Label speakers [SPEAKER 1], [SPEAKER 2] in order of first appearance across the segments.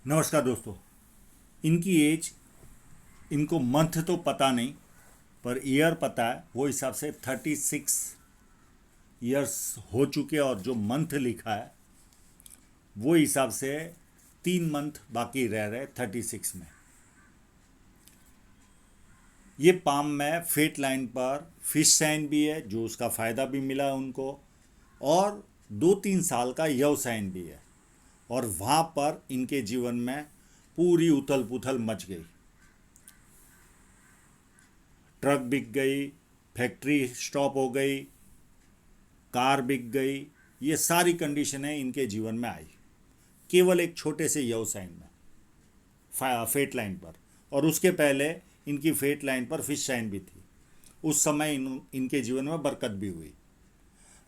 [SPEAKER 1] नमस्कार दोस्तों। इनकी एज, इनको मंथ तो पता नहीं पर ईयर पता है। वो हिसाब से 36 ईयर्स हो चुके और जो मंथ लिखा है वो हिसाब से 3 मंथ बाकी रह रहे 36 में। ये पाम में फेट लाइन पर फिश साइन भी है जो उसका फ़ायदा भी मिला उनको, और 2-3 साल का यव साइन भी है। और वहाँ पर इनके जीवन में पूरी उथल पुथल मच गई। ट्रक बिक गई, फैक्ट्री स्टॉप हो गई, कार बिक गई। ये सारी कंडीशनें इनके जीवन में आई केवल एक छोटे से व्यवसाय में, फेट लाइन पर। और उसके पहले इनकी फेट लाइन पर फिश साइन भी थी। उस समय इनके जीवन में बरकत भी हुई।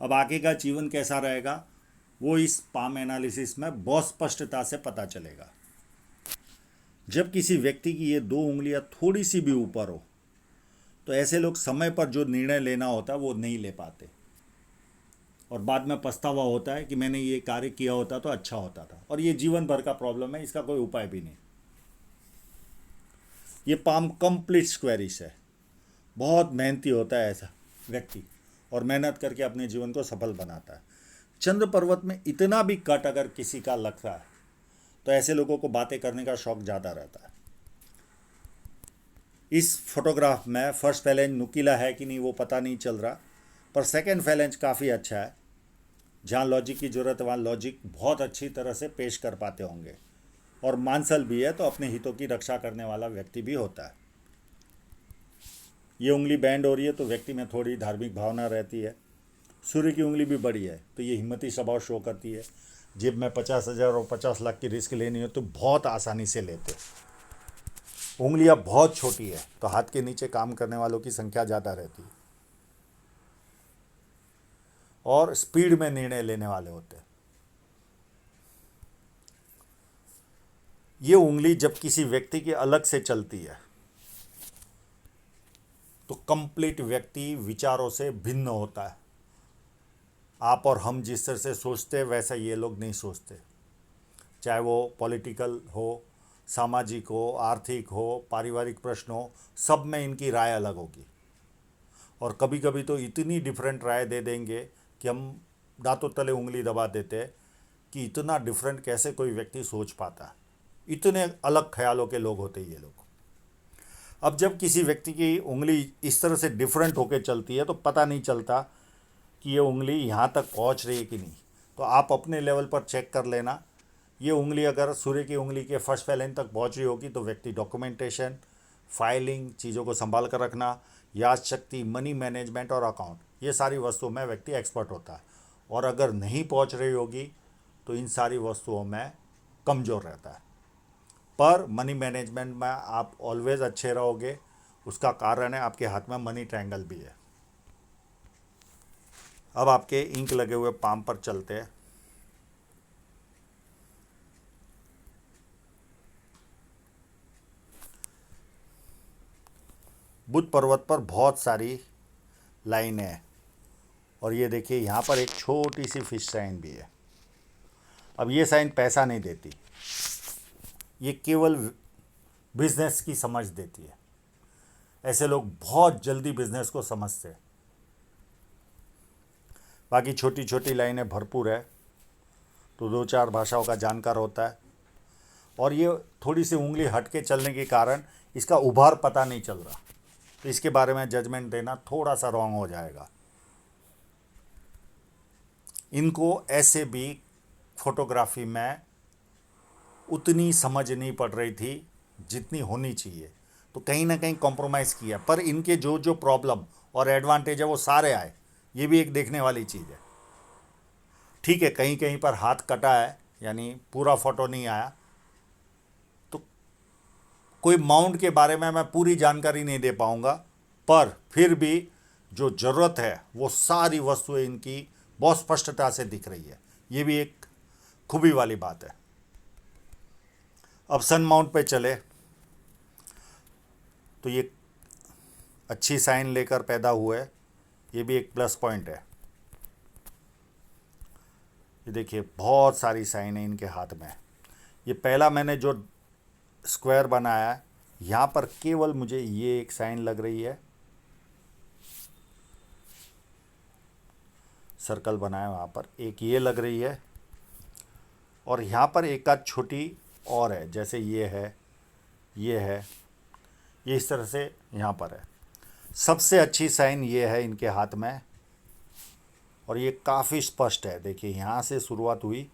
[SPEAKER 1] अब आगे का जीवन कैसा रहेगा वो इस पाम एनालिसिस में बहुत स्पष्टता से पता चलेगा। जब किसी व्यक्ति की ये 2 उंगलियां थोड़ी सी भी ऊपर हो तो ऐसे लोग समय पर जो निर्णय लेना होता है वो नहीं ले पाते, और बाद में पछतावा होता है कि मैंने ये कार्य किया होता तो अच्छा होता था। और ये जीवन भर का प्रॉब्लम है, इसका कोई उपाय भी नहीं। ये पाम कंप्लीट स्क्वेरिश है। बहुत मेहनती होता है ऐसा व्यक्ति, और मेहनत करके अपने जीवन को सफल बनाता है। चंद्र पर्वत में इतना भी कट अगर किसी का लग रहा है तो ऐसे लोगों को बातें करने का शौक ज़्यादा रहता है। इस फोटोग्राफ में फर्स्ट फैलेंज नुकीला है कि नहीं वो पता नहीं चल रहा, पर सेकंड फैलेंज काफ़ी अच्छा है। जहाँ लॉजिक की ज़रूरत है वहाँ लॉजिक बहुत अच्छी तरह से पेश कर पाते होंगे। और मांसल भी है तो अपने हितों की रक्षा करने वाला व्यक्ति भी होता है। ये उंगली बैंड हो रही है तो व्यक्ति में थोड़ी धार्मिक भावना रहती है। सूर्य की उंगली भी बड़ी है तो ये हिम्मती स्वभाव शो करती है। जेब में 50,000 और 50 लाख की रिस्क लेनी हो तो बहुत आसानी से लेते। उंगलियां बहुत छोटी है तो हाथ के नीचे काम करने वालों की संख्या ज़्यादा रहती है, और स्पीड में निर्णय लेने वाले होते हैं। ये उंगली जब किसी व्यक्ति की अलग से चलती है तो कंप्लीट व्यक्ति विचारों से भिन्न होता है। आप और हम जिस तरह से सोचते हैं वैसा ये लोग नहीं सोचते। चाहे वो पॉलिटिकल हो, सामाजिक हो, आर्थिक हो, पारिवारिक प्रश्न हो, सब में इनकी राय अलग होगी। और कभी कभी तो इतनी डिफरेंट राय दे देंगे कि हम दांतों तले उंगली दबा देते हैं कि इतना डिफरेंट कैसे कोई व्यक्ति सोच पाता है। इतने अलग ख्यालों के लोग होते ये लोग। अब जब किसी व्यक्ति की उंगली इस तरह से डिफरेंट होकर चलती है तो पता नहीं चलता कि ये उंगली यहाँ तक पहुँच रही है कि नहीं। तो आप अपने लेवल पर चेक कर लेना। ये उंगली अगर सूर्य की उंगली के फर्स्ट फैलेंज तक पहुँच रही होगी तो व्यक्ति डॉक्यूमेंटेशन, फाइलिंग, चीज़ों को संभाल कर रखना, याद शक्ति, मनी मैनेजमेंट और अकाउंट, ये सारी वस्तुओं में व्यक्ति एक्सपर्ट होता है। और अगर नहीं पहुँच रही होगी तो इन सारी वस्तुओं में कमज़ोर रहता है। पर मनी मैनेजमेंट में आप ऑलवेज अच्छे रहोगे। उसका कारण है आपके हाथ में मनी ट्रायंगल भी है। अब आपके इंक लगे हुए पाम पर चलते हैं। बुध पर्वत पर बहुत सारी लाइनें हैं, और ये देखिए यहाँ पर एक छोटी सी फिश साइन भी है। अब ये साइन पैसा नहीं देती, ये केवल बिजनेस की समझ देती है। ऐसे लोग बहुत जल्दी बिजनेस को समझते हैं। बाकी छोटी छोटी लाइनें भरपूर है, तो 2-4 भाषाओं का जानकार होता है। और ये थोड़ी सी उंगली हट के चलने के कारण इसका उभार पता नहीं चल रहा, तो इसके बारे में जजमेंट देना थोड़ा सा रॉन्ग हो जाएगा। इनको ऐसे भी फोटोग्राफी में उतनी समझ नहीं पड़ रही थी जितनी होनी चाहिए, तो कहीं ना कहीं कॉम्प्रोमाइज़ किया। पर इनके जो जो प्रॉब्लम और एडवांटेज है वो सारे आए। ये भी एक देखने वाली चीज़ है। ठीक है, कहीं कहीं पर हाथ कटा है, यानी पूरा फोटो नहीं आया, तो कोई माउंट के बारे में मैं पूरी जानकारी नहीं दे पाऊँगा। पर फिर भी जो ज़रूरत है वो सारी वस्तुएं इनकी बहुत स्पष्टता से दिख रही है। ये भी एक खूबी वाली बात है। अब सन माउंट पे चले तो ये अच्छी साइन लेकर पैदा हुए, ये भी एक प्लस पॉइंट है। ये देखिए बहुत सारी साइन है इनके हाथ में। ये पहला मैंने जो स्क्वायर बनाया है, यहाँ पर केवल मुझे ये एक साइन लग रही है, सर्कल बनाया वहाँ पर एक ये लग रही है, और यहाँ पर एक आध छोटी और है, जैसे ये है, ये है, ये इस तरह से यहाँ पर है। सबसे अच्छी साइन ये है इनके हाथ में, और ये काफ़ी स्पष्ट है। देखिए यहाँ से शुरुआत हुई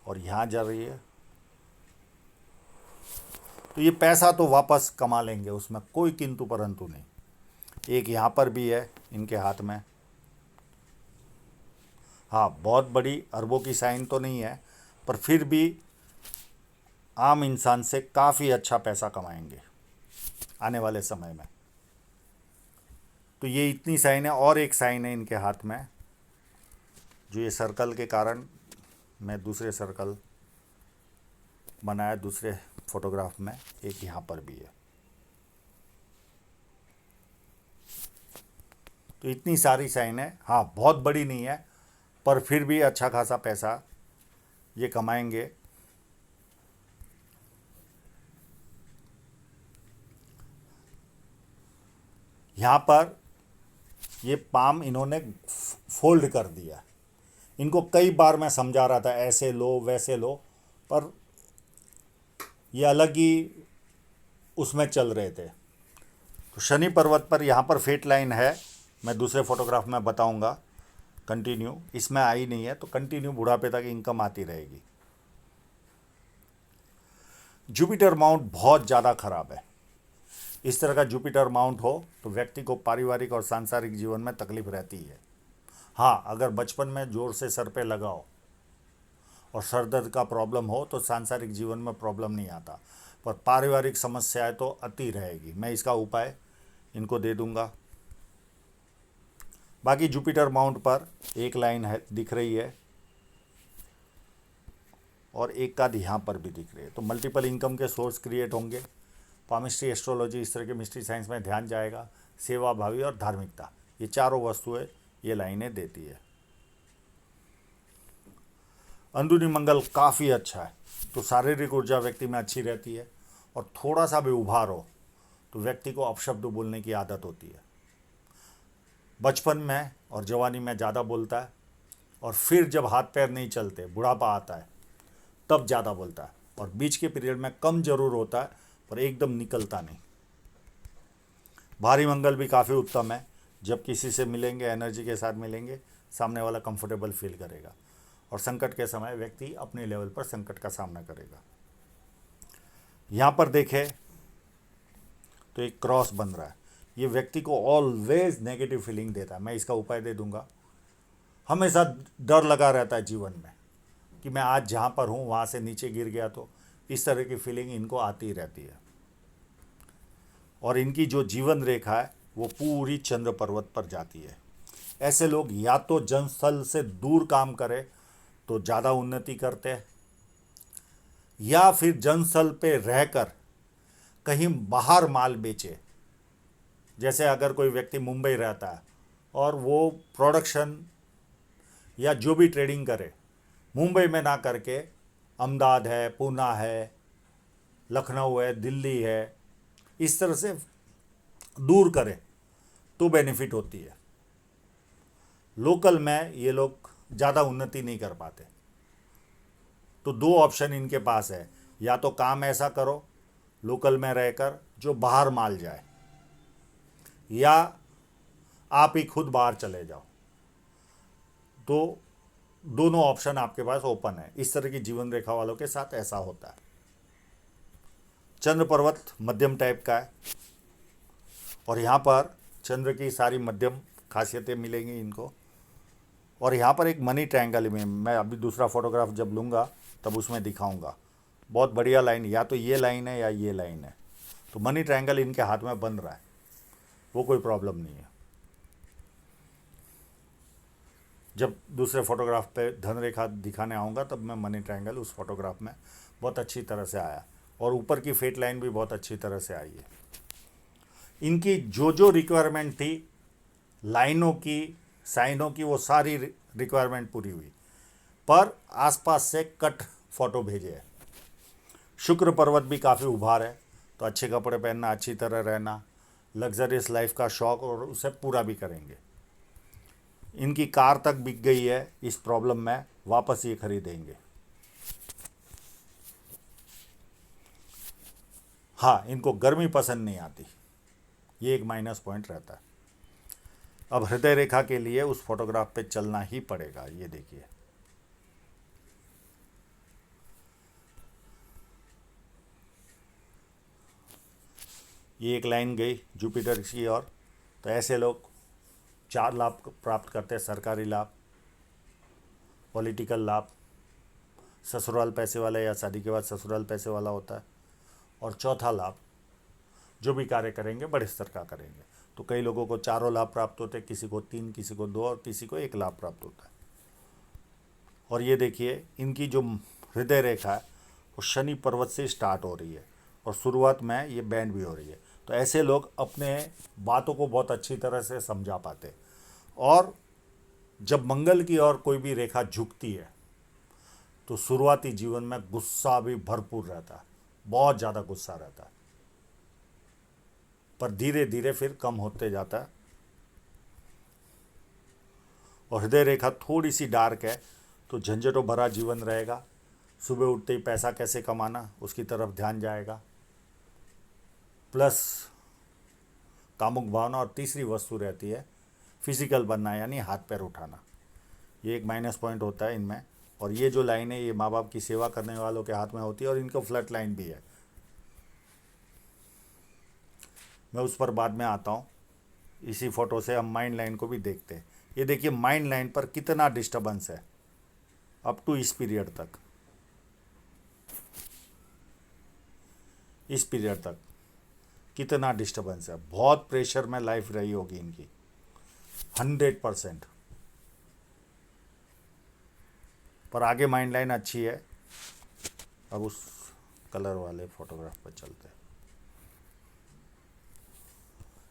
[SPEAKER 1] और यहाँ जा रही है, तो ये पैसा तो वापस कमा लेंगे, उसमें कोई किंतु परंतु नहीं। एक यहाँ पर भी है इनके हाथ में। हाँ, बहुत बड़ी अरबों की साइन तो नहीं है, पर फिर भी आम इंसान से काफ़ी अच्छा पैसा कमाएंगे आने वाले समय में। तो ये इतनी साइन है, और एक साइन है इनके हाथ में, जो ये सर्कल के कारण मैं दूसरे सर्कल बनाया दूसरे फोटोग्राफ में, एक यहाँ पर भी है। तो इतनी सारी साइन है। हाँ, बहुत बड़ी नहीं है, पर फिर भी अच्छा खासा पैसा ये कमाएंगे। यहाँ पर ये पाम इन्होंने फोल्ड कर दिया। इनको कई बार मैं समझा रहा था ऐसे लो वैसे लो, पर ये अलग ही उसमें चल रहे थे। तो शनि पर्वत पर यहाँ पर फेट लाइन है, मैं दूसरे फोटोग्राफ में बताऊंगा। कंटिन्यू इसमें आई नहीं है, तो कंटिन्यू बुढ़ापे तक इनकम आती रहेगी। जुपिटर माउंट बहुत ज़्यादा खराब है। इस तरह का जुपिटर माउंट हो तो व्यक्ति को पारिवारिक और सांसारिक जीवन में तकलीफ रहती है। हाँ, अगर बचपन में जोर से सर पे लगाओ और सर दर्द का प्रॉब्लम हो तो सांसारिक जीवन में प्रॉब्लम नहीं आता, पर पारिवारिक समस्याएं तो अति रहेगी। मैं इसका उपाय इनको दे दूंगा। बाकी जुपिटर माउंट पर एक लाइन है दिख रही है, और एक का यहाँ पर भी दिख रही है। तो मल्टीपल इनकम के सोर्स क्रिएट होंगे। पामिस्ट्री, एस्ट्रोलॉजी, इस तरह के मिस्ट्री साइंस में ध्यान जाएगा। सेवा भावी और धार्मिकता, ये चारों वस्तुएं ये लाइनें देती है। अंदरूनी मंगल काफ़ी अच्छा है, तो शारीरिक ऊर्जा व्यक्ति में अच्छी रहती है, और थोड़ा सा भी उभार हो तो व्यक्ति को अपशब्द बोलने की आदत होती है। बचपन में और जवानी में ज़्यादा बोलता है, और फिर जब हाथ पैर नहीं चलते, बुढ़ापा आता है, तब ज़्यादा बोलता है। और बीच के पीरियड में कम जरूर होता है, पर एकदम निकलता नहीं। भारी मंगल भी काफ़ी उत्तम है। जब किसी से मिलेंगे, एनर्जी के साथ मिलेंगे, सामने वाला कंफर्टेबल फील करेगा, और संकट के समय व्यक्ति अपने लेवल पर संकट का सामना करेगा। यहाँ पर देखें तो एक क्रॉस बन रहा है, ये व्यक्ति को ऑलवेज नेगेटिव फीलिंग देता है। मैं इसका उपाय दे दूंगा। हमेशा डर लगा रहता है जीवन में कि मैं आज जहाँ पर हूँ वहाँ से नीचे गिर गया, तो इस तरह की फीलिंग इनको आती रहती है। और इनकी जो जीवन रेखा है वो पूरी चंद्र पर्वत पर जाती है। ऐसे लोग या तो जनस्थल से दूर काम करें तो ज़्यादा उन्नति करते हैं, या फिर जनस्थल पे रहकर कहीं बाहर माल बेचे। जैसे अगर कोई व्यक्ति मुंबई रहता है और वो प्रोडक्शन या जो भी ट्रेडिंग करे मुंबई में ना करके अहमदाबाद है, पूना है, लखनऊ है, दिल्ली है, इस तरह से दूर करे तो बेनिफिट होती है। लोकल में ये लोग ज़्यादा उन्नति नहीं कर पाते। तो दो ऑप्शन इनके पास है, या तो काम ऐसा करो लोकल में रहकर जो बाहर माल जाए, या आप ही खुद बाहर चले जाओ। तो दोनों ऑप्शन आपके पास ओपन है। इस तरह की जीवन रेखा वालों के साथ ऐसा होता है। चंद्र पर्वत मध्यम टाइप का है, और यहाँ पर चंद्र की सारी मध्यम खासियतें मिलेंगी इनको। और यहाँ पर एक मनी ट्रायंगल में मैं अभी दूसरा फोटोग्राफ जब लूँगा तब उसमें दिखाऊंगा। बहुत बढ़िया लाइन, या तो ये लाइन है या ये लाइन है। तो मनी ट्रायंगल इनके हाथ में बन रहा है, वो कोई प्रॉब्लम नहीं है। जब दूसरे फोटोग्राफ पे धन रेखा दिखाने आऊँगा तब मैं मनी ट्रायंगल उस फोटोग्राफ में बहुत अच्छी तरह से आया, और ऊपर की फेट लाइन भी बहुत अच्छी तरह से आई है। इनकी जो जो रिक्वायरमेंट थी लाइनों की, साइनों की, वो सारी रिक्वायरमेंट पूरी हुई, पर आसपास से कट फोटो भेजे हैं। शुक्र पर्वत भी काफ़ी उभार है, तो अच्छे कपड़े पहनना, अच्छी तरह रहना, लग्जरियस लाइफ का शौक़, और उसे पूरा भी करेंगे। इनकी कार तक बिक गई है इस प्रॉब्लम में, वापस ये खरीदेंगे। हाँ, इनको गर्मी पसंद नहीं आती, ये एक माइनस पॉइंट रहता है। अब हृदय रेखा के लिए उस फोटोग्राफ पे चलना ही पड़ेगा। ये देखिए, ये एक लाइन गई जुपिटर की ओर। तो ऐसे लोग 4 लाभ प्राप्त करते हैं: सरकारी लाभ, पॉलिटिकल लाभ, ससुराल पैसे वाला या शादी के बाद ससुराल पैसे वाला होता है, और चौथा लाभ, जो भी कार्य करेंगे बड़े स्तर का करेंगे। तो कई लोगों को चारों लाभ प्राप्त होते हैं, किसी को 3, किसी को 2 और किसी को 1 लाभ प्राप्त होता है। और ये देखिए, इनकी जो हृदय रेखा है वो शनि पर्वत से स्टार्ट हो रही है, और शुरुआत में ये बैंड भी हो रही है। तो ऐसे लोग अपने बातों को बहुत अच्छी तरह से समझा पाते। और जब मंगल की ओर कोई भी रेखा झुकती है तो शुरुआती जीवन में गुस्सा भी भरपूर रहता है, बहुत ज़्यादा गुस्सा रहता है, पर धीरे धीरे फिर कम होते जाता है। और हृदय रेखा थोड़ी सी डार्क है तो झंझटों भरा जीवन रहेगा। सुबह उठते ही पैसा कैसे कमाना, उसकी तरफ ध्यान जाएगा, प्लस कामुक भावना, और तीसरी वस्तु रहती है फिजिकल बनना, यानी हाथ पैर उठाना। ये एक माइनस पॉइंट होता है इनमें। और ये जो लाइन है, ये माँ बाप की सेवा करने वालों के हाथ में होती है, और इनको फ्लड लाइन भी है। मैं उस पर बाद में आता हूँ। इसी फोटो से हम माइंड लाइन को भी देखते हैं। ये देखिए, माइंड लाइन पर कितना डिस्टर्बेंस है अप टू इस पीरियड तक, इस पीरियड तक कितना डिस्टर्बेंस है। बहुत प्रेशर में लाइफ रही होगी इनकी, 100%। पर आगे माइंड लाइन अच्छी है। अब उस कलर वाले फोटोग्राफ पर चलते हैं।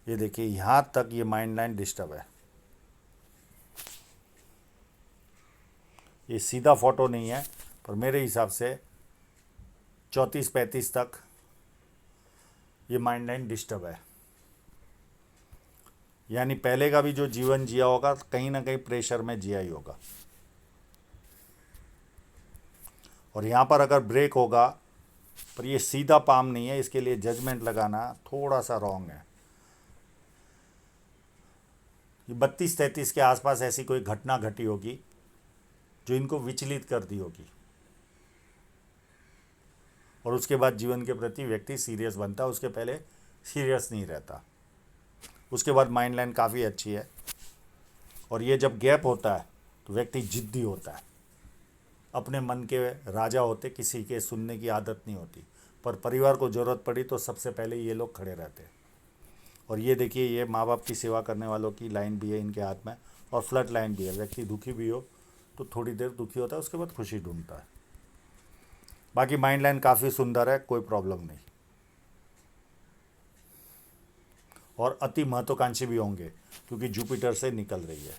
[SPEAKER 1] ये देखिए, यहाँ तक ये माइंड लाइन डिस्टर्ब है। ये सीधा फोटो नहीं है, पर मेरे हिसाब से 34-35 तक ये माइंड लाइन डिस्टर्ब है। यानी पहले का भी जो जीवन जिया होगा, कहीं ना कहीं प्रेशर में जिया ही होगा। और यहाँ पर अगर ब्रेक होगा, पर ये सीधा पाम नहीं है, इसके लिए जजमेंट लगाना थोड़ा सा रॉन्ग है। ये 32-33 के आसपास ऐसी कोई घटना घटी होगी जो इनको विचलित कर दी होगी, और उसके बाद जीवन के प्रति व्यक्ति सीरियस बनता है। उसके पहले सीरियस नहीं रहता। उसके बाद माइंड लाइन काफ़ी अच्छी है। और ये जब गैप होता है तो व्यक्ति जिद्दी होता है, अपने मन के राजा होते, किसी के सुनने की आदत नहीं होती। पर परिवार को ज़रूरत पड़ी तो सबसे पहले ये लोग खड़े रहते हैं। और ये देखिए, ये माँ बाप की सेवा करने वालों की लाइन भी है इनके हाथ में, और फ्लड लाइन भी है। व्यक्ति दुखी भी हो तो थोड़ी देर दुखी होता है, उसके बाद खुशी ढूंढता है। बाकी माइंड लाइन काफ़ी सुंदर है, कोई प्रॉब्लम नहीं। और अति महत्वाकांक्षी भी होंगे क्योंकि जुपिटर से निकल रही है।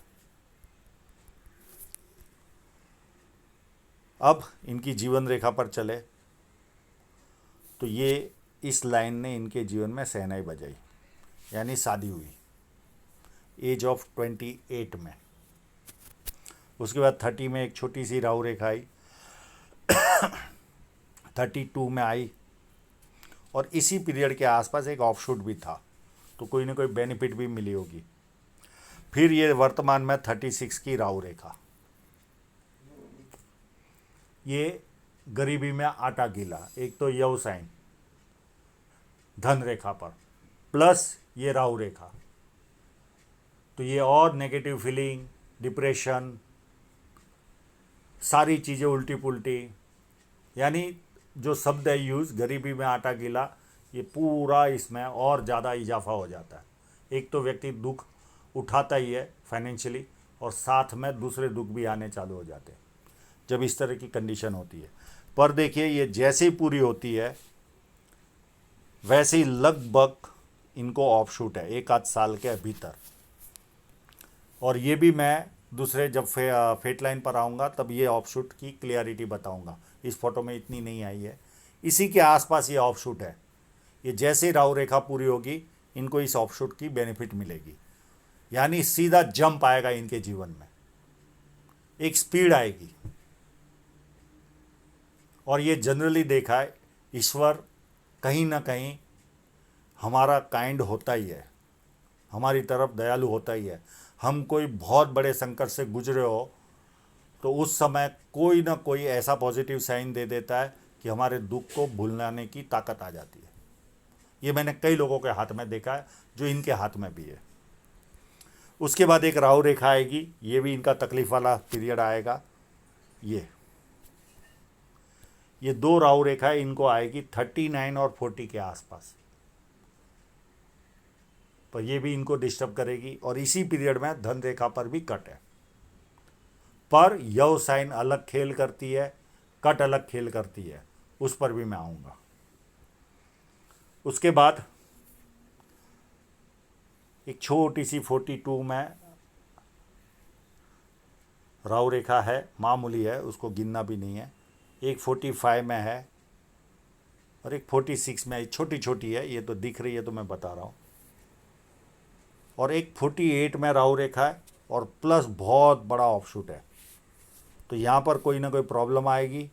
[SPEAKER 1] अब इनकी जीवन रेखा पर चले तो ये इस लाइन ने इनके जीवन में शहनाई बजाई, यानी शादी हुई एज ऑफ 28 में। उसके बाद 30 में एक छोटी सी राहु रेखा आई, 32 में आई, और इसी पीरियड के आसपास एक ऑफशूट भी था, तो कोई ना कोई बेनिफिट भी मिली होगी। फिर ये वर्तमान में 36 की राहु रेखा, ये गरीबी में आटा गीला। एक तो यव साइन धन रेखा पर, प्लस ये राहु रेखा, तो ये और नेगेटिव फीलिंग, डिप्रेशन, सारी चीज़ें उल्टी पुल्टी, यानी जो शब्द है यूज़, गरीबी में आटा गीला, ये पूरा इसमें और ज़्यादा इजाफा हो जाता है। एक तो व्यक्ति दुख उठाता ही है फाइनेंशियली, और साथ में दूसरे दुख भी आने चालू हो जाते हैं जब इस तरह की कंडीशन होती है। पर देखिए, ये जैसे ही पूरी होती है वैसे ही लगभग इनको ऑफशूट है 1 आध साल के भीतर। और ये भी मैं दूसरे जब फेट लाइन पर आऊँगा तब ये ऑफशूट की क्लियरिटी बताऊँगा। इस फोटो में इतनी नहीं आई है, इसी के आसपास ये ऑफशूट है। ये जैसे ही राहु रेखा पूरी होगी इनको इस ऑफशूट की बेनिफिट मिलेगी, यानी सीधा जंप आएगा इनके जीवन में, एक स्पीड आएगी। और ये जनरली देखा है, ईश्वर कहीं ना कहीं हमारा काइंड होता ही है, हमारी तरफ दयालु होता ही है। हम कोई बहुत बड़े संकट से गुजरे हो तो उस समय कोई ना कोई ऐसा पॉजिटिव साइन दे देता है कि हमारे दुख को भुलाने की ताकत आ जाती है। ये मैंने कई लोगों के हाथ में देखा है, जो इनके हाथ में भी है। उसके बाद एक राहु रेखा आएगी, ये भी इनका तकलीफ वाला पीरियड आएगा। ये दो राहु रेखा इनको आएगी 39 और 40 के आसपास, पर ये भी इनको डिस्टर्ब करेगी। और इसी पीरियड में धन रेखा पर भी कट है, पर यव साइन अलग खेल करती है, कट अलग खेल करती है, उस पर भी मैं आऊँगा। उसके बाद एक छोटी सी 42 में राहु रेखा है, मामूली है, उसको गिनना भी नहीं है। एक 45 में है और एक 46 में है, छोटी छोटी है, ये तो दिख रही है तो मैं बता रहा हूँ। और एक 48 में राहु रेखा है और प्लस बहुत बड़ा ऑफशूट है, तो यहाँ पर कोई ना कोई प्रॉब्लम आएगी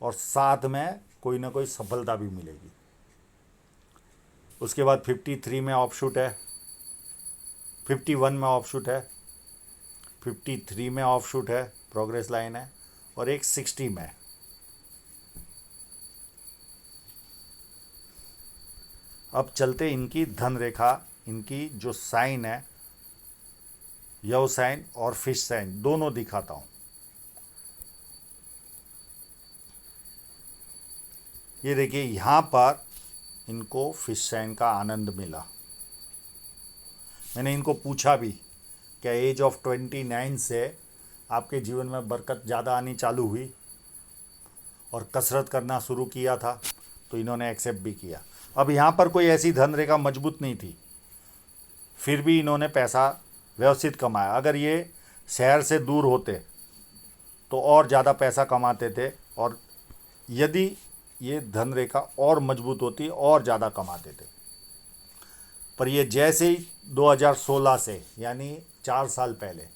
[SPEAKER 1] और साथ में कोई ना कोई सफलता भी मिलेगी। उसके बाद 53 में ऑफशूट है, 51 में ऑफशूट है, 53 में ऑफशूट है, प्रोग्रेस लाइन है, और एक 60 में। अब चलते इनकी धन रेखा, इनकी जो साइन है, यव साइन और फिश साइन दोनों दिखाता हूँ। ये देखिए, यहाँ पर इनको फिश साइन का आनंद मिला। मैंने इनको पूछा भी, क्या एज ऑफ 29 से आपके जीवन में बरकत ज़्यादा आनी चालू हुई और कसरत करना शुरू किया था? तो इन्होंने एक्सेप्ट भी किया। अब यहाँ पर कोई ऐसी धन रेखा मजबूत नहीं थी, फिर भी इन्होंने पैसा व्यवस्थित कमाया। अगर ये शहर से दूर होते तो और ज़्यादा पैसा कमाते थे, और यदि ये धन रेखा और मजबूत होती और ज़्यादा कमाते थे। पर ये जैसे ही 2016 से, यानी 4 साल पहले,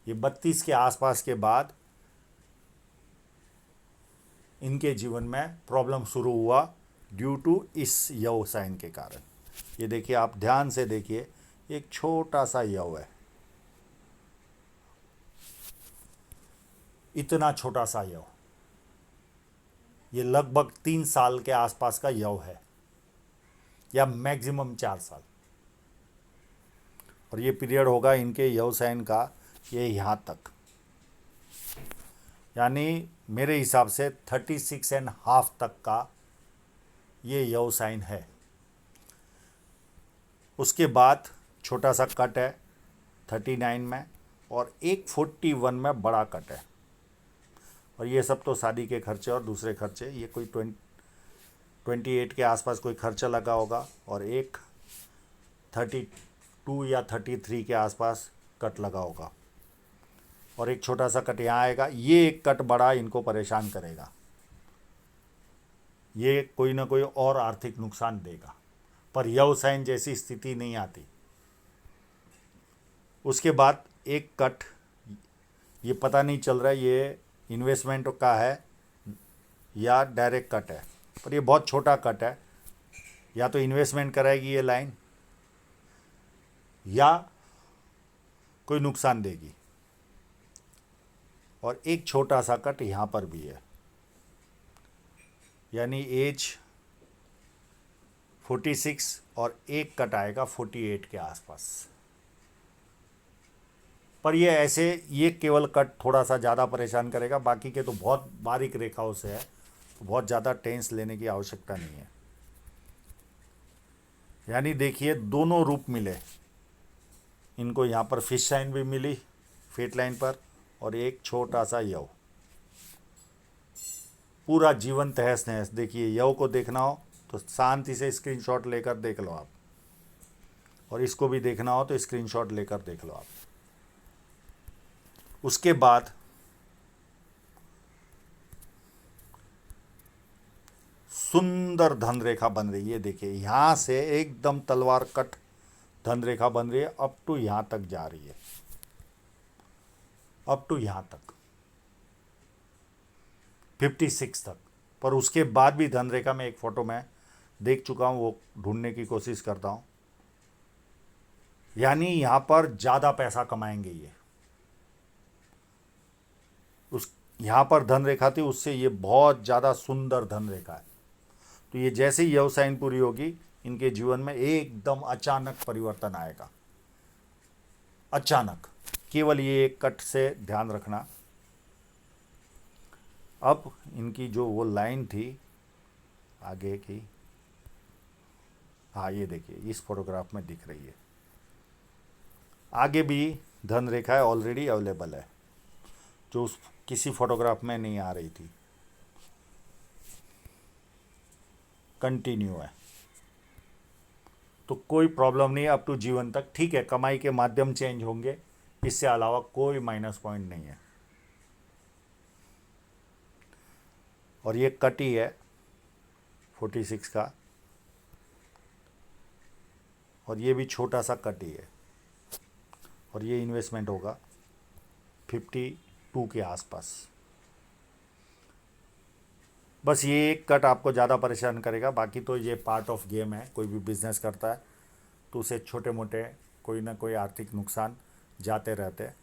[SPEAKER 1] ये 32 के आसपास के बाद इनके जीवन में प्रॉब्लम शुरू हुआ ड्यू टू इस यव साइन के कारण। ये देखिए, आप ध्यान से देखिए, एक छोटा सा यव है, इतना छोटा सा यव, ये लगभग 3 साल के आसपास का यव है, या मैक्सिमम 4 साल। और ये पीरियड होगा इनके यव साइन का ये यहाँ तक, यानी मेरे हिसाब से 36.5 तक का ये यव साइन है। उसके बाद छोटा सा कट है 39 में, और एक 41 में बड़ा कट है। और ये सब तो शादी के खर्चे और दूसरे खर्चे, ये कोई 28 के आसपास कोई खर्चा लगा होगा, और एक 32 या 33 के आसपास कट लगा होगा, और एक छोटा सा कट यहाँ आएगा। ये एक कट बड़ा इनको परेशान करेगा, ये कोई ना कोई और आर्थिक नुकसान देगा, पर यव साइन जैसी स्थिति नहीं आती। उसके बाद एक कट, ये पता नहीं चल रहा है ये इन्वेस्टमेंट का है या डायरेक्ट कट है, पर ये बहुत छोटा कट है। या तो इन्वेस्टमेंट कराएगी ये लाइन, या कोई नुकसान देगी। और एक छोटा सा कट यहाँ पर भी है, यानी एज 46, और एक कट आएगा 48 के आसपास। पर ये ऐसे, ये केवल कट थोड़ा सा ज़्यादा परेशान करेगा, बाकी के तो बहुत बारीक रेखाओं से है, तो बहुत ज़्यादा टेंस लेने की आवश्यकता नहीं है। यानी देखिए, दोनों रूप मिले इनको, यहाँ पर फिश साइन भी मिली फेट लाइन पर, और एक छोटा सा यव, पूरा जीवन तहस नहस। देखिए, यव को देखना हो तो शांति से स्क्रीनशॉट लेकर देख लो आप, और इसको भी देखना हो तो स्क्रीनशॉट लेकर देख लो आप। उसके बाद सुंदर धन रेखा बन रही है। देखिए यहाँ से एकदम तलवार कट धन रेखा बन रही है, अप टू यहाँ तक जा रही है, अप टू यहाँ तक 56 तक। पर उसके बाद भी धन रेखा में एक फ़ोटो मैं देख चुका हूँ, वो ढूंढने की कोशिश करता हूँ। यानी यहाँ पर ज़्यादा पैसा कमाएंगे ये। उस यहाँ पर धन रेखा थी, उससे ये बहुत ज़्यादा सुंदर धन रेखा है। तो ये जैसे ही व्यवसाय पूरी होगी, इनके जीवन में एकदम अचानक परिवर्तन आएगा, अचानक। केवल ये एक कट से ध्यान रखना। अब इनकी जो वो लाइन थी आगे की, हाँ ये देखिए इस फोटोग्राफ में दिख रही है। आगे भी धन रेखा है, ऑलरेडी अवेलेबल है, जो उस किसी फोटोग्राफ में नहीं आ रही थी। कंटिन्यू है, तो कोई प्रॉब्लम नहीं है अप टू जीवन तक। ठीक है, कमाई के माध्यम चेंज होंगे, इससे अलावा कोई माइनस पॉइंट नहीं है। और ये कट ही है 46 का, और ये भी छोटा सा कट ही है। और ये इन्वेस्टमेंट होगा 52 के आसपास। बस ये एक कट आपको ज़्यादा परेशान करेगा, बाकी तो ये पार्ट ऑफ गेम है। कोई भी बिजनेस करता है तो उसे छोटे मोटे कोई ना कोई आर्थिक नुकसान जाते रहते हैं।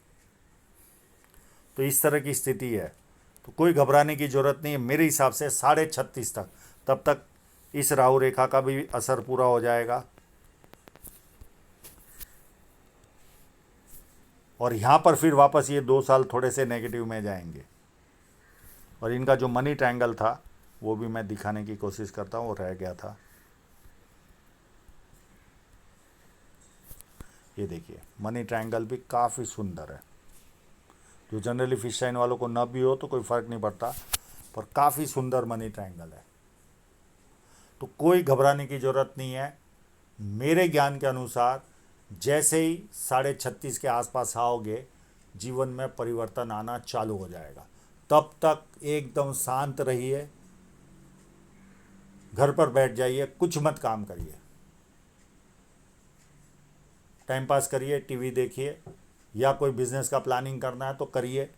[SPEAKER 1] तो इस तरह की स्थिति है, तो कोई घबराने की ज़रूरत नहीं है। मेरे हिसाब से 36.5 तक, तब तक इस राहु रेखा का भी असर पूरा हो जाएगा। और यहाँ पर फिर वापस ये 2 साल थोड़े से नेगेटिव में जाएंगे। और इनका जो मनी ट्रायंगल था वो भी मैं दिखाने की कोशिश करता हूँ, वो रह गया था। ये देखिए मनी ट्रायंगल भी काफ़ी सुंदर है। जो जनरली फिश साइन वालों को न भी हो तो कोई फ़र्क नहीं पड़ता, पर काफ़ी सुंदर मनी ट्रायंगल है। तो कोई घबराने की ज़रूरत नहीं है। मेरे ज्ञान के अनुसार जैसे ही 36.5 के आसपास आओगे, जीवन में परिवर्तन आना चालू हो जाएगा। तब तक एकदम शांत रहिए, घर पर बैठ जाइए, कुछ मत काम करिए, टाइम पास करिए, टीवी देखिए, या कोई बिजनेस का प्लानिंग करना है तो करिए।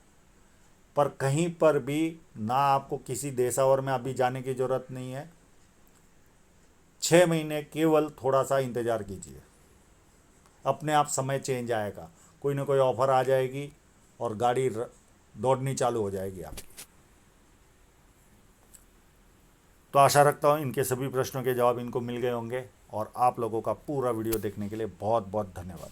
[SPEAKER 1] पर कहीं पर भी ना आपको किसी देशावर में अभी जाने की ज़रूरत नहीं है। 6 महीने केवल थोड़ा सा इंतज़ार कीजिए, अपने आप समय चेंज आएगा। कोई ना कोई ऑफ़र आ जाएगी और गाड़ी दौड़नी चालू हो जाएगी आपकी। तो आशा रखता हूँ इनके सभी प्रश्नों के जवाब इनको मिल गए होंगे। और आप लोगों का पूरा वीडियो देखने के लिए बहुत बहुत धन्यवाद।